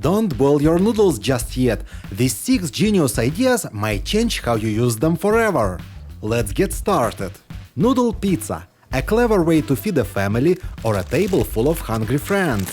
Don't boil your noodles just yet. These 6 genius ideas might change how you use them forever. Let's get started. Noodle pizza. A clever way to feed a family or a table full of hungry friends.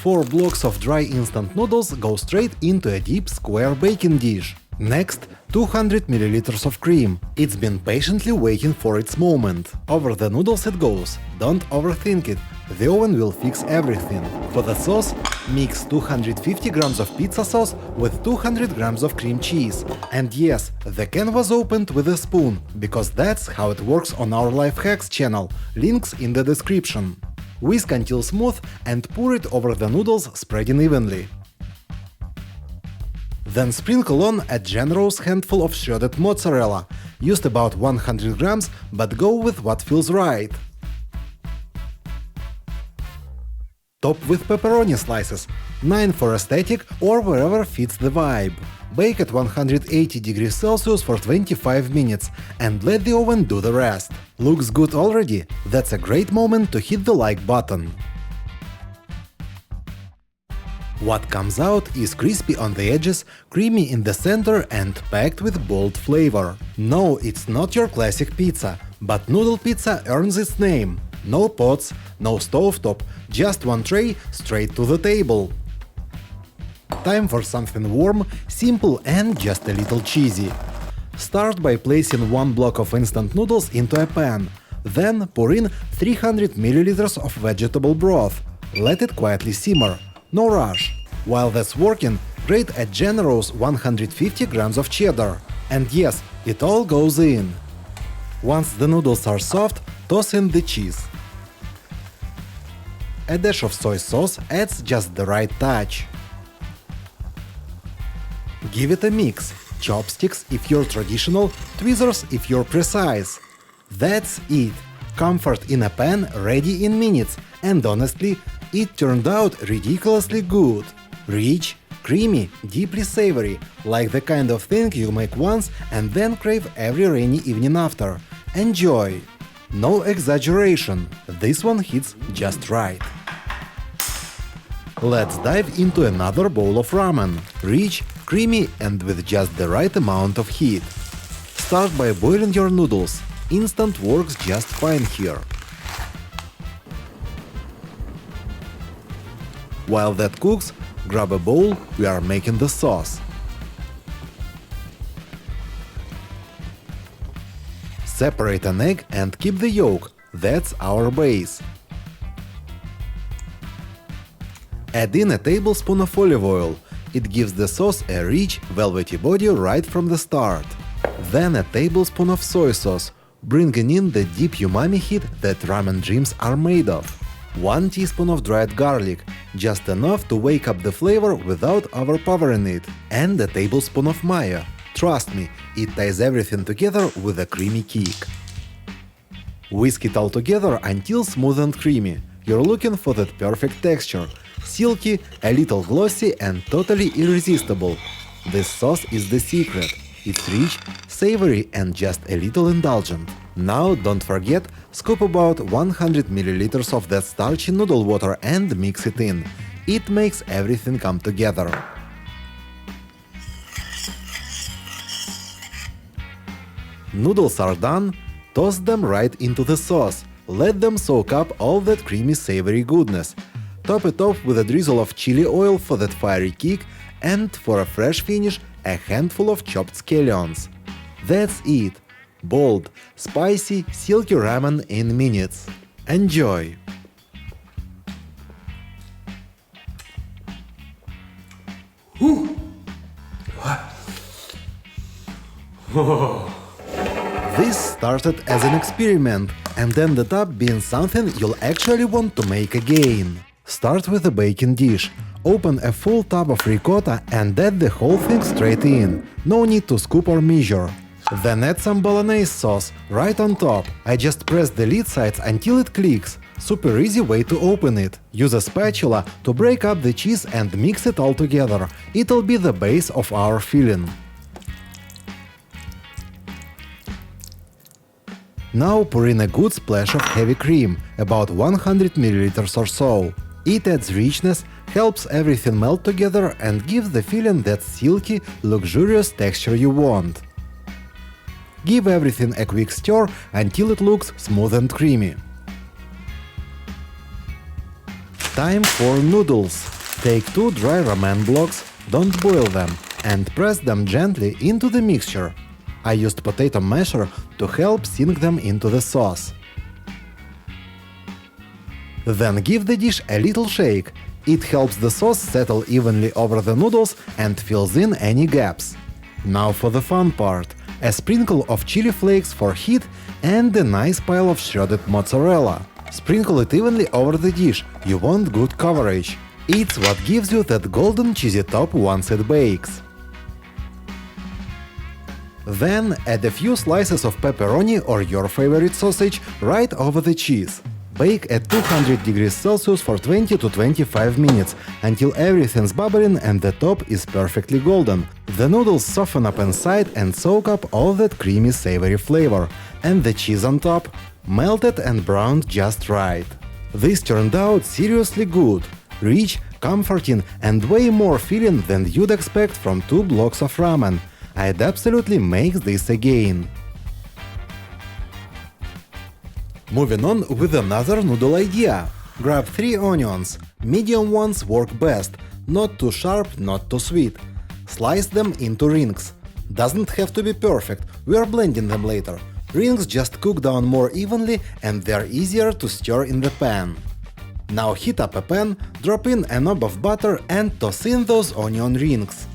4 blocks of dry instant noodles go straight into a deep square baking dish. Next, 200 ml of cream. It's been patiently waiting for its moment. Over the noodles it goes. Don't overthink it. The oven will fix everything. For the sauce, mix 250 grams of pizza sauce with 200 grams of cream cheese. And yes, the can was opened with a spoon, because that's how it works on our Life Hacks channel. Links in the description. Whisk until smooth and pour it over the noodles, spreading evenly. Then sprinkle on a generous handful of shredded mozzarella. Used about 100 grams, but go with what feels right. Top with pepperoni slices, 9 for aesthetic or wherever fits the vibe. Bake at 180 degrees Celsius for 25 minutes and let the oven do the rest. Looks good already? That's a great moment to hit the like button. What comes out is crispy on the edges, creamy in the center and packed with bold flavor. No, it's not your classic pizza, but Noodle Pizza earns its name. No pots, no stovetop, just one tray straight to the table. Time for something warm, simple and just a little cheesy. Start by placing 1 block of instant noodles into a pan. Then pour in 300 ml of vegetable broth. Let it quietly simmer. No rush. While that's working, grate a generous 150 grams of cheddar. And yes, it all goes in. Once the noodles are soft, toss in the cheese. A dash of soy sauce adds just the right touch. Give it a mix. Chopsticks if you're traditional, tweezers if you're precise. That's it. Comfort in a pan ready in minutes, and honestly, it turned out ridiculously good. Rich, creamy, deeply savory, like the kind of thing you make once and then crave every rainy evening after. Enjoy! No exaggeration, this one hits just right. Let's dive into another bowl of ramen. Rich, creamy and with just the right amount of heat. Start by boiling your noodles. Instant works just fine here. While that cooks, grab a bowl, we are making the sauce. Separate an egg and keep the yolk, that's our base. Add in a tablespoon of olive oil. It gives the sauce a rich, velvety body right from the start. Then a tablespoon of soy sauce, bringing in the deep umami heat that ramen dreams are made of. 1 teaspoon of dried garlic, just enough to wake up the flavor without overpowering it. And a tablespoon of mayo. Trust me, it ties everything together with a creamy kick. Whisk it all together until smooth and creamy. You're looking for that perfect texture. Silky, a little glossy and totally irresistible. This sauce is the secret. It's rich, savory and just a little indulgent. Now don't forget, scoop about 100 ml of that starchy noodle water and mix it in. It makes everything come together. Noodles are done, toss them right into the sauce. Let them soak up all that creamy savory goodness. Top it off with a drizzle of chili oil for that fiery kick, and for a fresh finish, a handful of chopped scallions. That's it. Bold, spicy, silky ramen in minutes. Enjoy! This started as an experiment and ended up being something you'll actually want to make again. Start with a baking dish. Open a full tub of ricotta and add the whole thing straight in. No need to scoop or measure. Then add some bolognese sauce right on top. I just press the lid sides until it clicks. Super easy way to open it. Use a spatula to break up the cheese and mix it all together. It'll be the base of our filling. Now pour in a good splash of heavy cream, about 100 ml or so. It adds richness, helps everything melt together and gives the feeling that silky, luxurious texture you want. Give everything a quick stir until it looks smooth and creamy. Time for noodles. Take 2 dry ramen blocks, don't boil them, and press them gently into the mixture. I used potato masher to help sink them into the sauce. Then give the dish a little shake. It helps the sauce settle evenly over the noodles and fills in any gaps. Now for the fun part. A sprinkle of chili flakes for heat and a nice pile of shredded mozzarella. Sprinkle it evenly over the dish, you want good coverage. It's what gives you that golden cheesy top once it bakes. Then add a few slices of pepperoni or your favorite sausage right over the cheese. Bake at 200 degrees Celsius for 20 to 25 minutes until everything's bubbling and the top is perfectly golden. The noodles soften up inside and soak up all that creamy savory flavor. And the cheese on top? Melted and browned just right. This turned out seriously good. Rich, comforting and way more filling than you'd expect from 2 blocks of ramen. I'd absolutely make this again. Moving on with another noodle idea. Grab 3 onions. Medium ones work best, not too sharp, not too sweet. Slice them into rings. Doesn't have to be perfect, we are blending them later. Rings just cook down more evenly and they're easier to stir in the pan. Now heat up a pan, drop in a knob of butter and toss in those onion rings.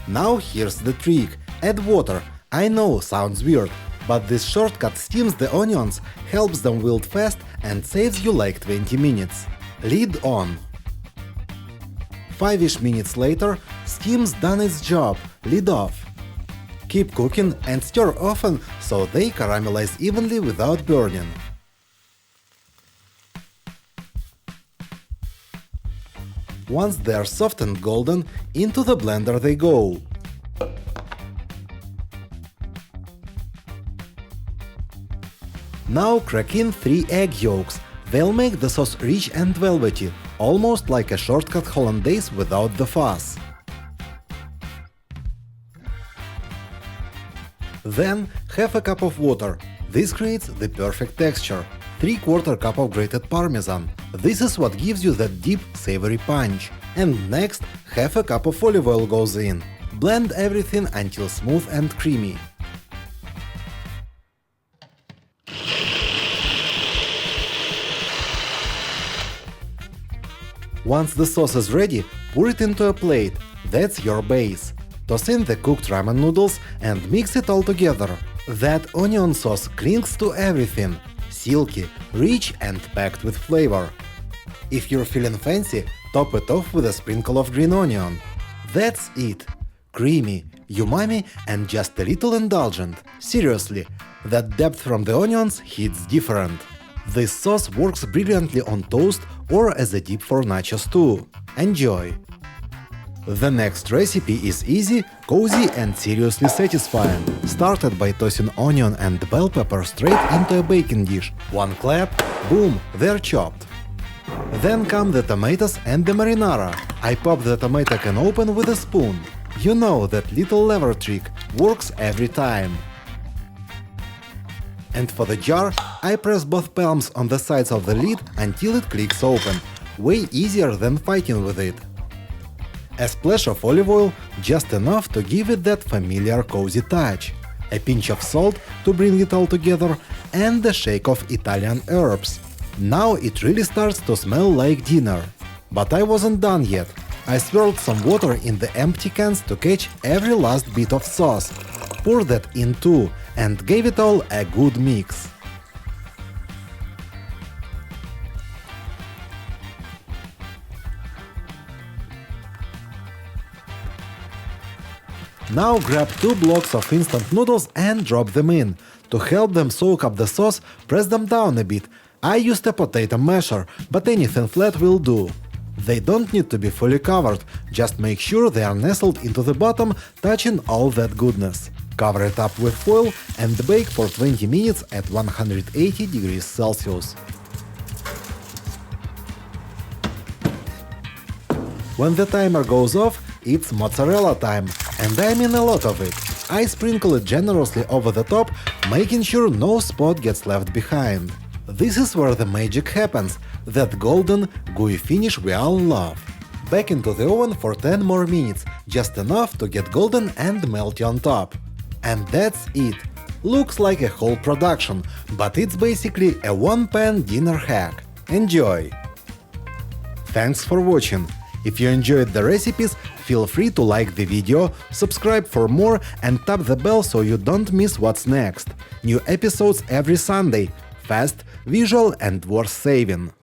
Now here's the trick. Add water. I know, sounds weird, but this shortcut steams the onions, helps them wilt fast and saves you like 20 minutes. Lid on. 5-ish minutes later, steam's done its job, lid off. Keep cooking and stir often so they caramelize evenly without burning. Once they're soft and golden, into the blender they go. Now crack in 3 egg yolks. They'll make the sauce rich and velvety, almost like a shortcut hollandaise without the fuss. Then half a cup of water. This creates the perfect texture. 3/4 cup of grated parmesan. This is what gives you that deep, savory punch. And next, half a cup of olive oil goes in. Blend everything until smooth and creamy. Once the sauce is ready, pour it into a plate. That's your base. Toss in the cooked ramen noodles and mix it all together. That onion sauce clings to everything. Silky, rich and packed with flavor. If you're feeling fancy, top it off with a sprinkle of green onion. That's it. Creamy, umami and just a little indulgent. Seriously, that depth from the onions hits different. This sauce works brilliantly on toast or as a dip for nachos too. Enjoy! The next recipe is easy, cozy and seriously satisfying. Started by tossing onion and bell pepper straight into a baking dish. One clap, boom, they're chopped. Then come the tomatoes and the marinara. I pop the tomato can open with a spoon. You know that little lever trick works every time. And for the jar, I press both palms on the sides of the lid until it clicks open. Way easier than fighting with it. A splash of olive oil, just enough to give it that familiar cozy touch. A pinch of salt to bring it all together, and a shake of Italian herbs. Now it really starts to smell like dinner. But I wasn't done yet. I swirled some water in the empty cans to catch every last bit of sauce. Pour that in too, and gave it all a good mix. Now grab 2 blocks of instant noodles and drop them in. To help them soak up the sauce, press them down a bit. I used a potato masher, but anything flat will do. They don't need to be fully covered, just make sure they are nestled into the bottom, touching all that goodness. Cover it up with foil and bake for 20 minutes at 180 degrees Celsius. When the timer goes off, it's mozzarella time, and I mean a lot of it. I sprinkle it generously over the top, making sure no spot gets left behind. This is where the magic happens, that golden, gooey finish we all love. Back into the oven for 10 more minutes, just enough to get golden and melty on top. And that's it. Looks like a whole production, but it's basically a one-pan dinner hack. Enjoy! Thanks for watching. If you enjoyed the recipes, feel free to like the video, subscribe for more and tap the bell so you don't miss what's next. New episodes every Sunday. Fast, visual and worth saving.